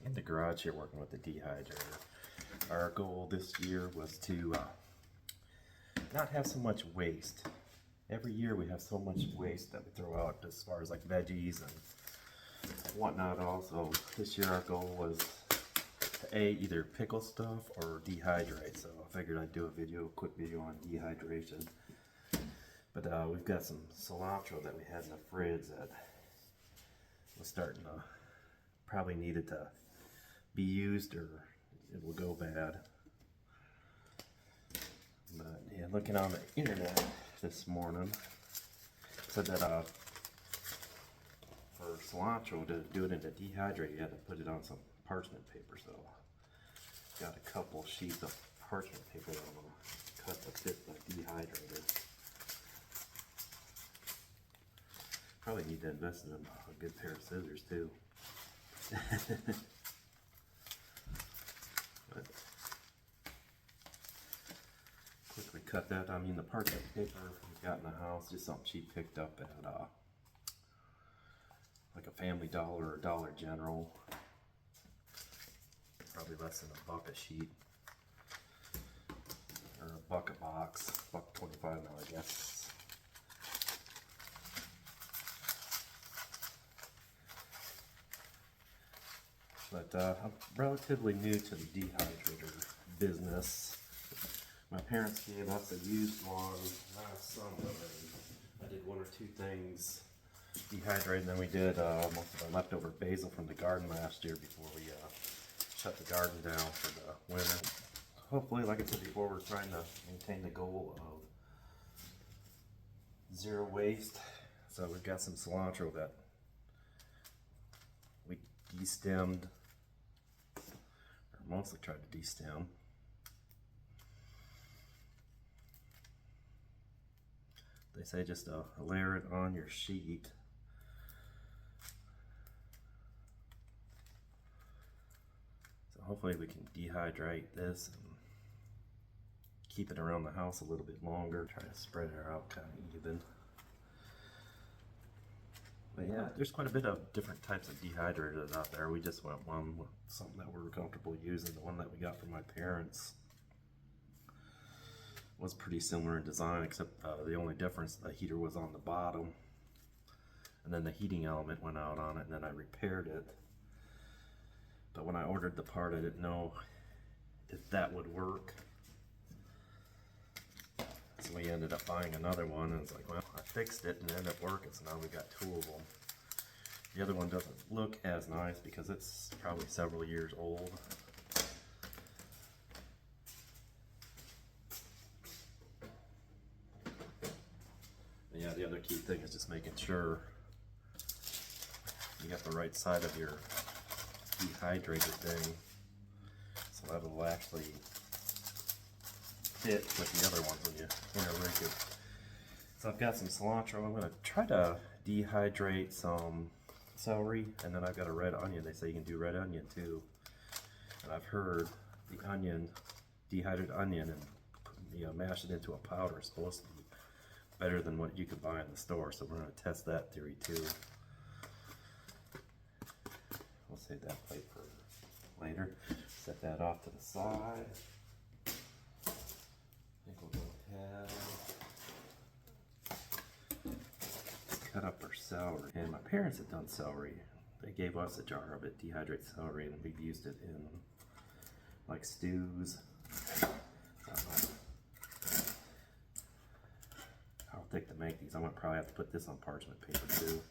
in the garage here working with the dehydrator. Our goal this year was to not have so much waste. Every year we have so much waste that we throw out as far as like veggies and whatnot. Also, this year our goal was to either pickle stuff or dehydrate. So I figured I'd do a quick video on dehydration. But we've got some cilantro that we had in the fridge that was starting to probably needed to be used or it will go bad. But yeah, looking on the internet this morning, said that for cilantro to do it in the dehydrator, you had to put it on some parchment paper. So got a couple sheets of parchment paper that I'm gonna cut to fit the dehydrator. Probably need to invest in a good pair of scissors too. But quickly cut that. I mean, the parchment paper we got in the house, just something she picked up at like a Family Dollar or Dollar General. Probably less than $1 a sheet, or $1 a box, $1.25 now, I guess. But I'm relatively new to the dehydrator business. My parents gave us a used one last summer, and I did one or two things dehydrated, and then we did most of our leftover basil from the garden last year before we shut the garden down for the winter. Hopefully, like I said before, we're trying to maintain the goal of zero waste. So we've got some cilantro that we de-stemmed, or mostly tried to de-stem. They say just layer it on your sheet. So hopefully we can dehydrate this and keep it around the house a little bit longer. Try to spread it out kind of even. But yeah, there's quite a bit of different types of dehydrators out there. We just went one with something that we're comfortable using. The one that we got from my parents was pretty similar in design, except the only difference, the heater was on the bottom, and then the heating element went out on it, and then I repaired it. But when I ordered the part, I didn't know if that would work. So we ended up buying another one, and it's like, well, I fixed it and it ended up working, so now we got two of them. The other one doesn't look as nice because it's probably several years old. And yeah, the other key thing is just making sure you got the right side of your dehydrator thing, so that will actually fit with the other ones when you interlink it. So I've got some cilantro. I'm going to try to dehydrate some celery, and then I've got a red onion. They say you can do red onion too. And I've heard the onion, dehydrated onion, and mash it into a powder is supposed to be better than what you could buy in the store. So we're going to test that theory too. We'll save that plate for later. Set that off to the side. Cut up our celery, and my parents had done celery. They gave us a jar of it, dehydrated celery, and we've used it in like stews. How thick to make these? I'm gonna probably have to put this on parchment paper too.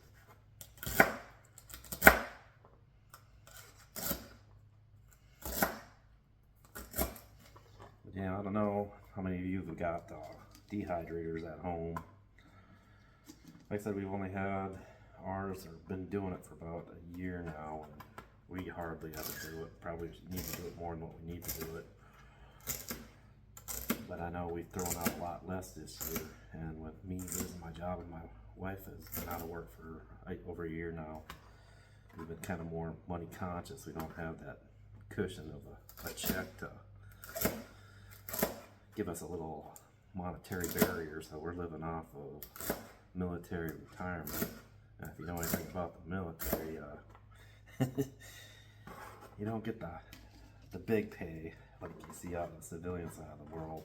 But yeah, I don't know how many of you have got dehydrators at home. Like I said, we've only had ours, or been doing it for about a year now, and we hardly ever do it. Probably need to do it more than what we need to do it. But I know we've thrown out a lot less this year, and with me losing my job and my wife has been out of work for over a year now, we've been kind of more money conscious. We don't have that cushion of a check to give us a little monetary barrier, so we're living off of military retirement. And if you know anything about the military, you don't get the big pay like you see out in the civilian side of the world.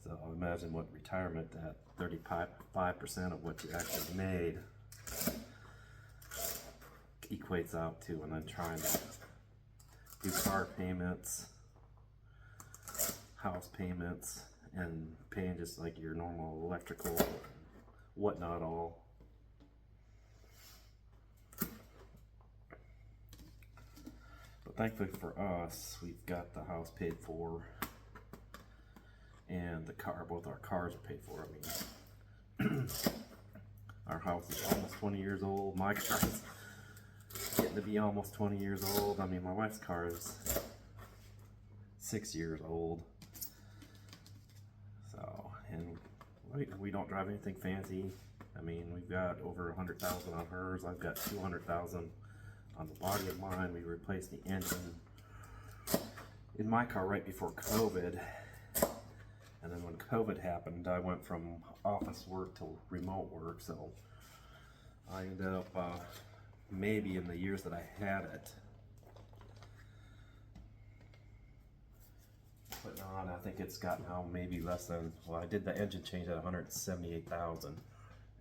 So imagine what retirement, that 35% of what you actually made equates out to, and then trying to do car payments, house payments, and paying just like your normal electrical and whatnot all. But thankfully for us, we've got the house paid for and the car, both our cars are paid for. I mean, our house is almost 20 years old. My car is getting to be almost 20 years old. I mean, my wife's car is 6 years old. So, and we don't drive anything fancy. I mean, we've got over 100,000 on hers. I've got 200,000 on the body of mine. We replaced the engine in my car right before COVID. And then when COVID happened, I went from office work to remote work. So I ended up, maybe in the years that I had it, putting on, I think it's got now maybe less than, well, I did the engine change at 178,000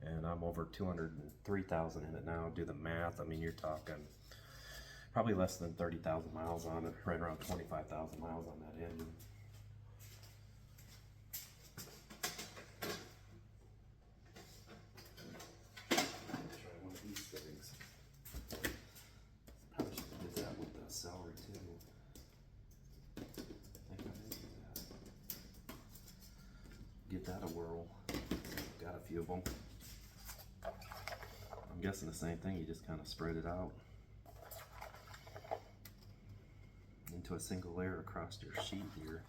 and I'm over 203,000 in it now. Do the math. I mean, you're talking probably less than 30,000 miles on it, right around 25,000 miles on that engine. Try one of these things. Probably should have did that with the celery too. I think I may do that. Give that a whirl. Got a few of them. I'm guessing the same thing, you just kind of spread it out into a single layer across your sheet here.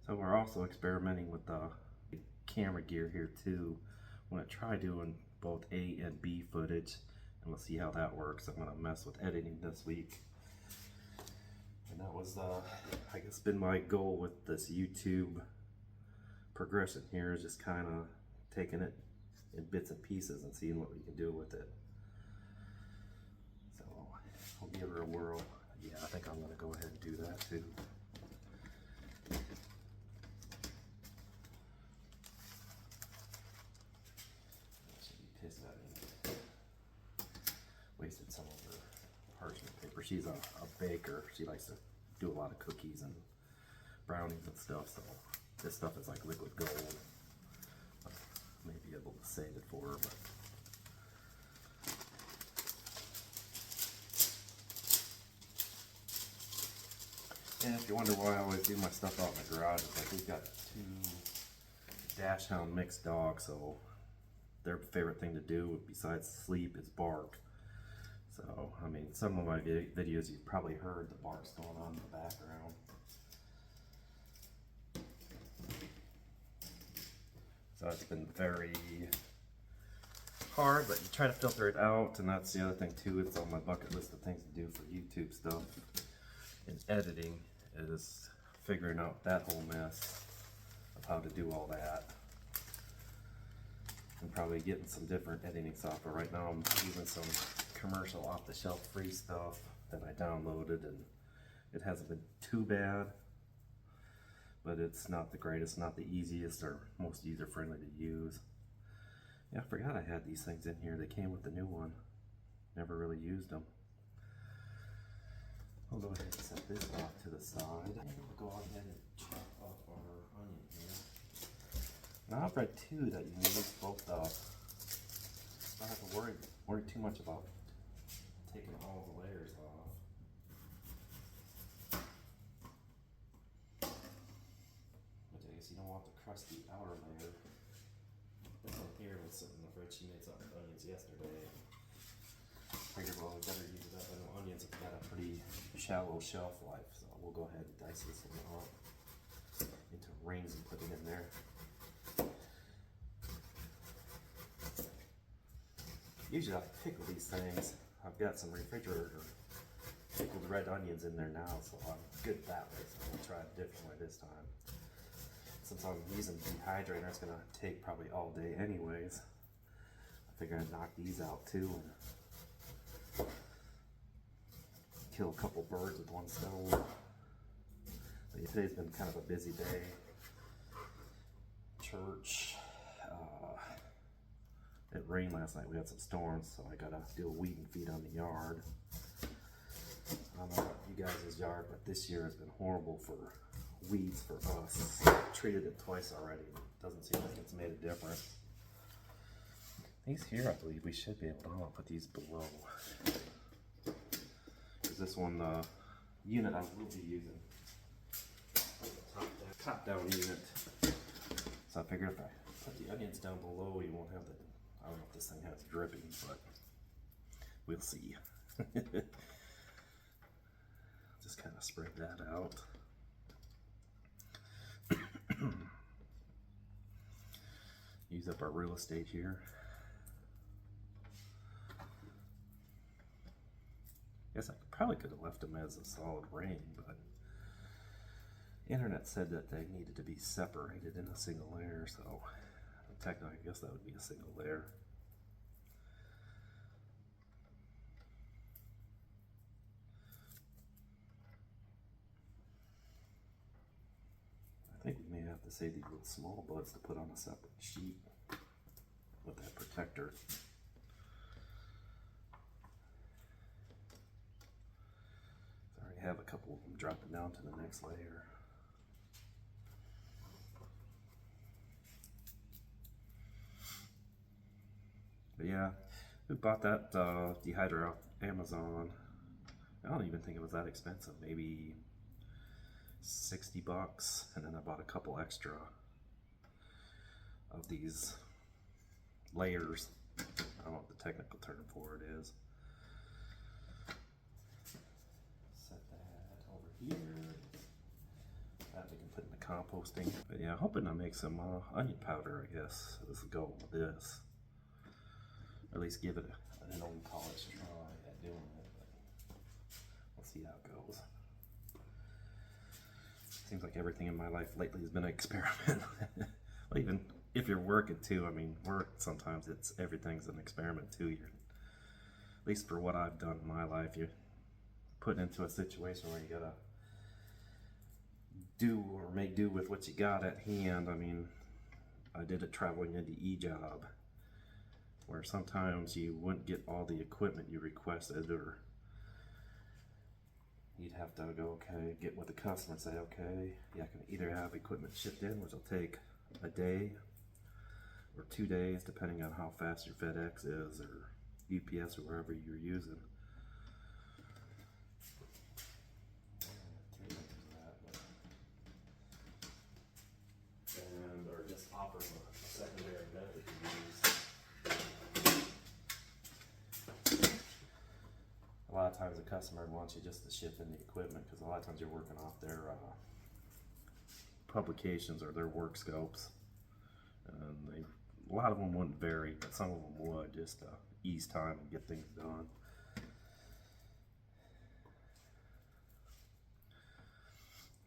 So we're also experimenting with the camera gear here too. I'm going to try doing both A and B footage, and we'll see how that works. I'm going to mess with editing this week. And that was, I guess, been my goal with this YouTube progression here, is just kind of taking it in bits and pieces and seeing what we can do with it. So I'll give her a whirl. Yeah, I think I'm going to go ahead and do that too. She'd be pissed at me. Wasted some of her parchment paper. She's a baker. She likes to do a lot of cookies and brownies and stuff, so this stuff is like liquid gold. I may be able to save it for her, but and if you wonder why I always do my stuff out in the garage, it's like we've got 2 dachshund mixed dogs, so their favorite thing to do besides sleep is bark. So, I mean, some of my videos you've probably heard the barks going on in the background. So it's been very hard, but you try to filter it out, and that's the other thing too. It's on my bucket list of things to do for YouTube stuff and editing, is figuring out that whole mess of how to do all that. And probably getting some different editing software. Right now I'm using some commercial off-the-shelf free stuff that I downloaded, and it hasn't been too bad, but it's not the greatest, not the easiest or most user-friendly to use. Yeah, I forgot I had these things in here. They came with the new one. Never really used them. I'll go ahead and set this off to the side. And we'll go ahead and chop off our onion here. Now I've read too that you can use both the, don't have to worry too much about taking all the layers off. But I guess you don't want the crusty outer layer. This one here was sitting in the fridge. She made some onions yesterday. Figured, well, we better use it up. I know onions have got a pretty shallow shelf life, so we'll go ahead and dice this one off into rings and put it in there. Usually I pickle these things. I've got some refrigerator pickled red onions in there now, so I'm good that way. So I'm gonna try it a different way this time. since I'm using dehydrator, it's gonna take probably all day anyways. I figure I'd knock these out too and kill a couple birds with one stone. But yeah, today's been kind of a busy day. Church. It rained last night. We had some storms, so I gotta do a weed and feed on the yard. I don't know about you guys' yard, but this year has been horrible for weeds for us. I've treated it twice already. It doesn't seem like it's made a difference. These here, I believe we should be able to. I'll put these below. Because this one unit I will be using. Top down unit. So I figured if I put the onions down below, you won't have the. I don't know if this thing has dripping, but we'll see. Just kind of spread that out. Use up our real estate here. Guess I probably could have left them as a solid ring, but the internet said that they needed to be separated in a single layer, so technically I guess that would be a single layer. I think we may have to save these little small buds to put on a separate sheet with that protector. I already have a couple of them dropping down to the next layer. But yeah, we bought that dehydrator off Amazon. I don't even think it was that expensive, maybe 60 bucks, and then I bought a couple extra of these layers. I don't know what the technical term for it is. Set that over here. That we can put in the composting. But yeah, hoping to make some onion powder, I guess. This is the goal with this. Or at least give it an old college try at doing it. But we'll see how it goes. Seems like everything in my life lately has been an experiment. Well, even if you're working too, I mean, work sometimes everything's an experiment too. At least for what I've done in my life, you're put into a situation where you gotta do or make do with what you got at hand. I mean, I did a traveling NDE job where sometimes you wouldn't get all the equipment you requested, or you'd have to go, okay, get with the customer and say, okay, yeah, I can either have equipment shipped in, which will take a day or 2 days, depending on how fast your FedEx is, or UPS, or wherever you're using. And, or just offer a secondary method to use. A lot of times the customer wants you just to ship in the equipment, because a lot of times you're working off their publications or their work scopes. And a lot of them wouldn't vary, but some of them would, just to ease time and get things done.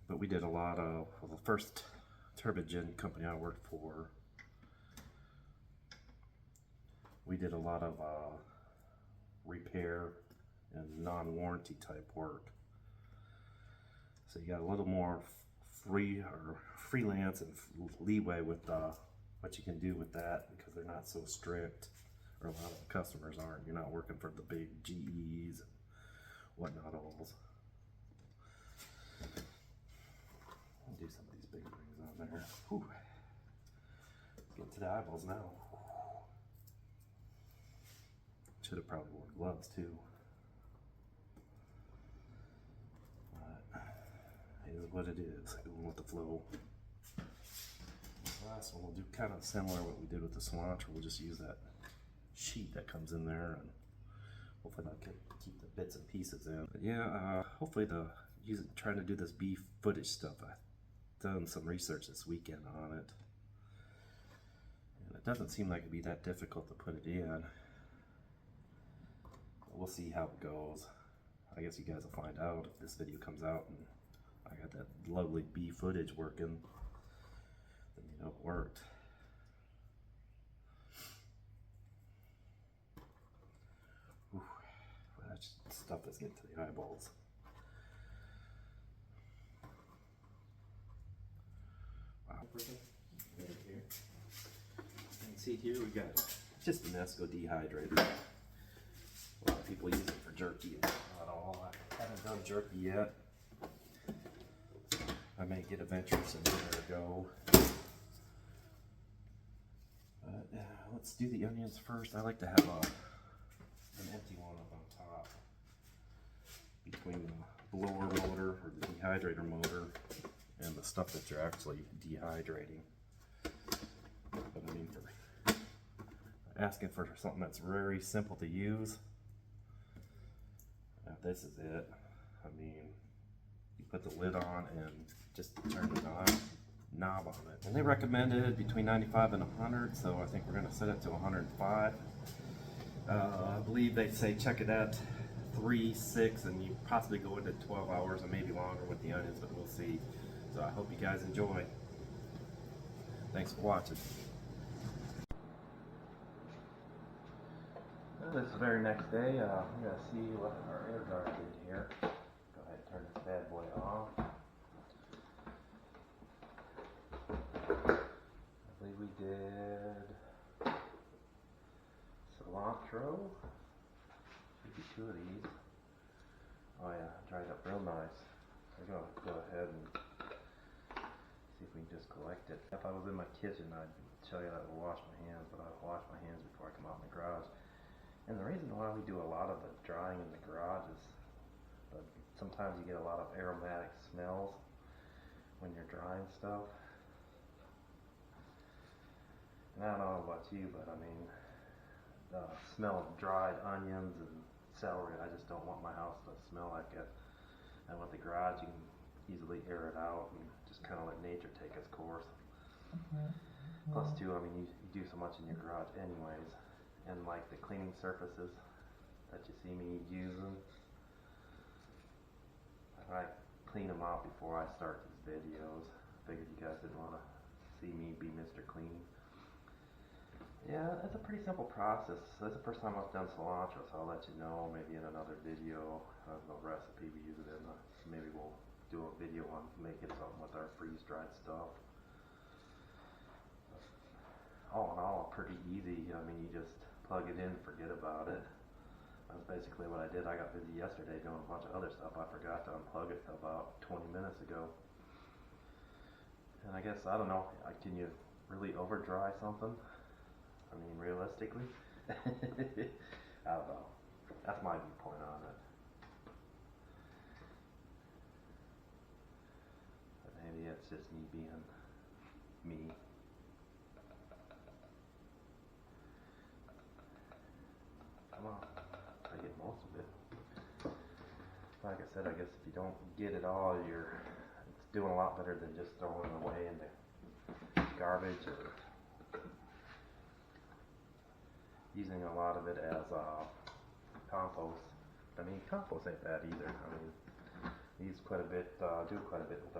But we did a lot of, well, the first turbogen company I worked for, we did a lot of repair and non-warranty type work. So you got a little more freelance and leeway with what you can do with that, because they're not so strict, or a lot of the customers aren't. You're not working for the big GEs and whatnot alls. I'll do some of these big rings on there. Whew. Getting to the eyeballs now. Should have probably worn gloves too. It is what it is, going with the flow. The last one we'll do kind of similar what we did with the cilantro. We'll just use that sheet that comes in there, and hopefully that'll keep the bits and pieces in. But yeah, hopefully trying to do this bee footage stuff. I've done some research this weekend on it, and it doesn't seem like it'd be that difficult to put it in. But we'll see how it goes. I guess you guys will find out if this video comes out and I got that lovely bee footage working. worked. Ooh, that's stuff that's getting to the eyeballs. Wow. Right here. You can see here we got just an Esco dehydrator. A lot of people use it for jerky. Not all. I haven't done jerky yet. I may get adventurous and give it a go. Let's do the onions first. I like to have an empty one up on top between the blower motor or the dehydrator motor and the stuff that you're actually dehydrating. But I mean, for asking for something that's very simple to use, this is it. I mean, you put the lid on and just turn the knob on it. And they recommended between 95 and 100, so I think we're going to set it to 105. I believe they say check it at 3, 6, and you possibly go into 12 hours and maybe longer with the onions, but we'll see. So I hope you guys enjoy. Thanks for watching. This is the very next day. I'm going to see what our air dryer did here. Go ahead and turn this bad boy off. I believe we did cilantro. Should be 2 of these. Oh yeah, dried up real nice. We're going to go ahead and see if we can just collect it. If I was in my kitchen, I'd tell you I would wash my hands, but I wash my hands before I come out in the garage. And the reason why we do a lot of the drying in the garage is that sometimes you get a lot of aromatic smells when you're drying stuff. And I don't know about you, but I mean, the smell of dried onions and celery, I just don't want my house to smell like it. And with the garage, you can easily air it out and just kind of let nature take its course. Plus too, I mean, you do so much in your garage anyways. And like the cleaning surfaces that you see me using, I clean them out before I start these videos. Figured you guys didn't want to see me be Mr. Clean. Yeah, it's a pretty simple process. That's the first time I've done cilantro, so I'll let you know maybe in another video. I have no recipe we use it in. Maybe we'll do a video on making something with our freeze-dried stuff. All in all, pretty easy. I mean, you just plug it in, forget about it. That's basically what I did. I got busy yesterday doing a bunch of other stuff. I forgot to unplug it till about 20 minutes ago. And I guess, I don't know, can you really over dry something? I mean, realistically? I don't know. That's my viewpoint on it. But maybe it's just me being me. Come on, I get most of it. Like I said, I guess if you don't get it all, it's doing a lot better than just throwing it away in the garbage or using a lot of it as compost. I mean, compost ain't bad either. I mean, we use quite a bit, do quite a bit with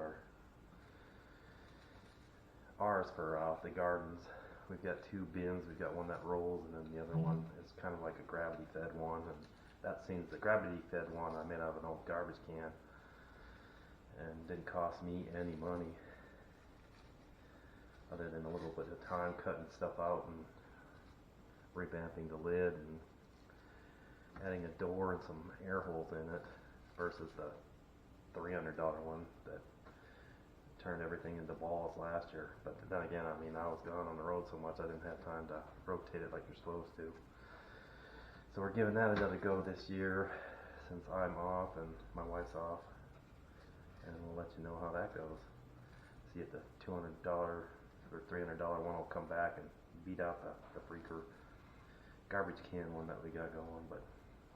ours for the gardens. We've got 2 bins. We've got one that rolls, and then the other one is kind of like a gravity-fed one. And that seems the gravity-fed one I made out of an old garbage can, and didn't cost me any money, other than a little bit of time cutting stuff out and revamping the lid and adding a door and some air holes in it, versus the $300 one that turned everything into balls last year. But then again, I mean, I was gone on the road so much I didn't have time to rotate it like you're supposed to. So we're giving that another go this year since I'm off and my wife's off, and we'll let you know how that goes. See if the $200 or $300 one will come back and beat out the freaker garbage can one that we got going. But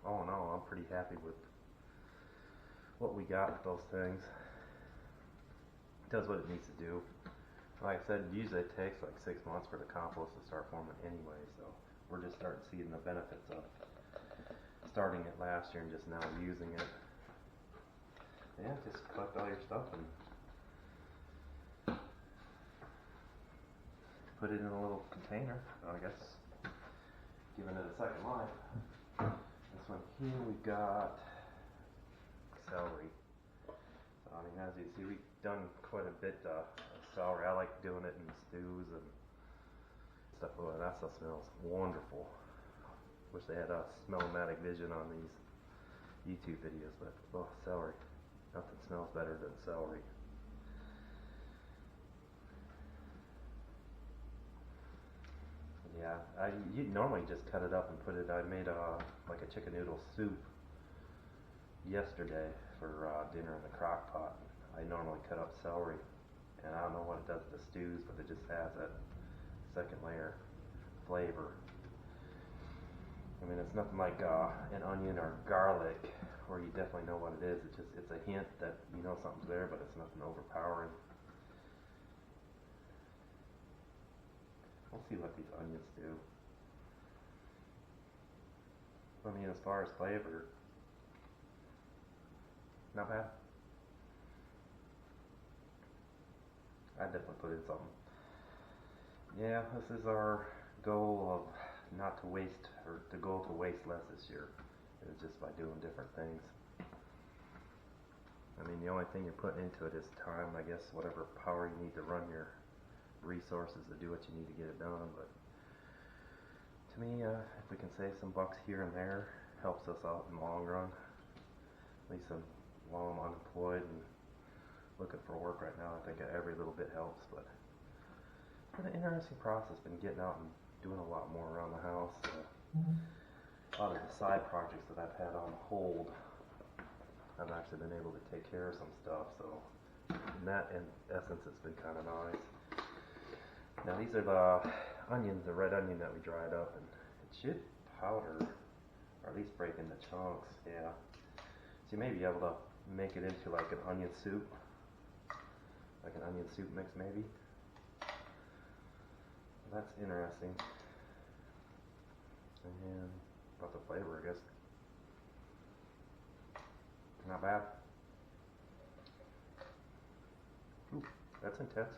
all in all, I'm pretty happy with what we got with those things. Does what it needs to do. Like I said, usually it takes like 6 months for the compost to start forming anyway, so we're just starting seeing the benefits of starting it last year and just now using it. Yeah, just collect all your stuff and put it in a little container, I guess, giving it a second life. This one here we got celery. So, I mean, as you see, we've done quite a bit of celery. I like doing it in stews and stuff. Oh, that stuff smells wonderful. Wish they had a smell-o-matic vision on these YouTube videos, but oh, celery. Nothing smells better than celery. Yeah, you normally just cut it up and put it. I made like a chicken noodle soup yesterday for dinner in the crock pot. I normally cut up celery, and I don't know what it does to stews, but it just has that second layer flavor. I mean, it's nothing like an onion or garlic, where you definitely know what it is. It's a hint that you know something's there, but it's nothing overpowering. We'll see what these onions do. I mean, as far as flavor, not bad. I'd definitely put in something. Yeah, this is our goal of not to waste, or to go to waste less this year. It's just by doing different things. I mean, the only thing you're putting into it is time, I guess, whatever power you need to run your resources to do what you need to get it done. But to me, if we can save some bucks here and there, helps us out in the long run. At least while I'm unemployed and looking for work right now, I think every little bit helps. But it's been an interesting process. Been getting out and doing a lot more around the house. A lot of the side projects that I've had on hold, I've actually been able to take care of some stuff. So in that essence, it's been kind of nice. Now these are the onions, the red onion that we dried up, and it should powder, or at least break into chunks, yeah. So you may be able to make it into like an onion soup, like an onion soup mix maybe. That's interesting. And about the flavor, I guess. Not bad. Ooh, that's intense.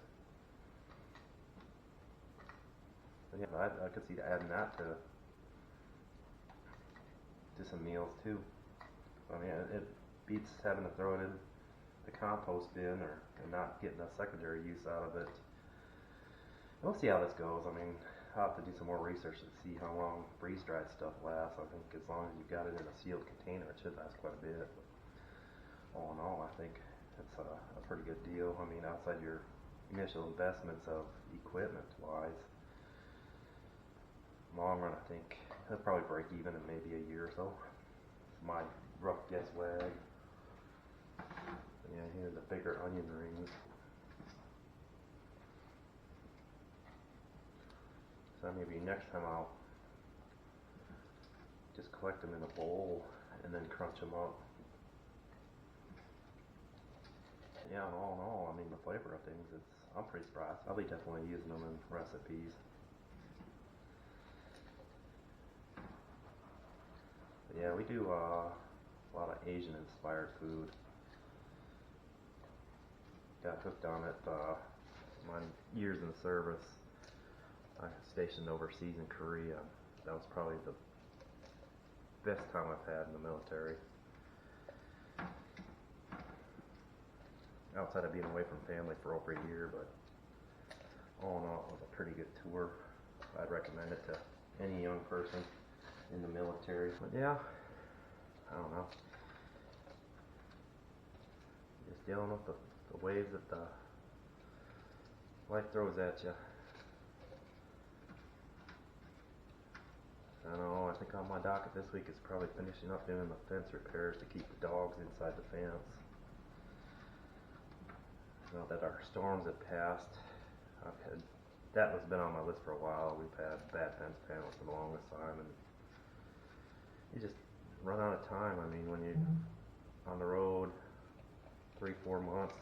Yeah, I could see adding that to some meals too. I mean, it beats having to throw it in the compost bin and not getting a secondary use out of it. We'll see how this goes. I mean, I'll have to do some more research to see how long freeze-dried stuff lasts. I think as long as you've got it in a sealed container, it should last quite a bit. But all in all, I think it's a pretty good deal. I mean, outside your initial investments of equipment-wise, long run, I think it'll probably break even in maybe a year or so. It's my rough guess wag. But yeah, here are the bigger onion rings. So maybe next time I'll just collect them in a bowl and then crunch them up. Yeah, and all in all, I mean, the flavor of things, I'm pretty surprised. I'll be definitely using them in recipes. Yeah, we do a lot of Asian-inspired food. Got hooked on it my years in the service. I stationed overseas in Korea. That was probably the best time I've had in the military. Outside of being away from family for over a year, but all in all, it was a pretty good tour. I'd recommend it to any young person in the military. But yeah, I don't know. Just dealing with the waves that the life throws at you. I don't know, I think on my docket this week is probably finishing up doing the fence repairs to keep the dogs inside the fence. Now that our storms have passed, that has been on my list for a while. We've had bad fence panels for the longest time, and you just run out of time. I mean, when you're on the road 3-4 months,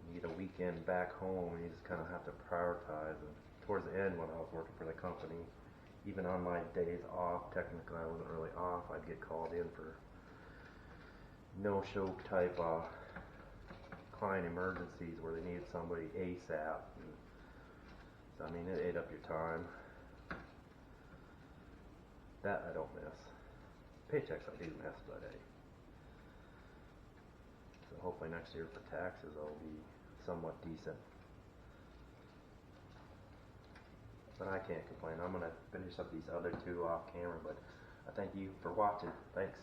and you get a weekend back home, you just kind of have to prioritize. And towards the end, when I was working for the company, even on my days off, technically I wasn't really off, I'd get called in for no-show type client emergencies where they needed somebody ASAP. And so I mean, it ate up your time. That I don't miss. Paychecks I do miss, but hey. So hopefully next year for taxes I'll be somewhat decent. But I can't complain. I'm going to finish up these other two off camera, but I thank you for watching. Thanks.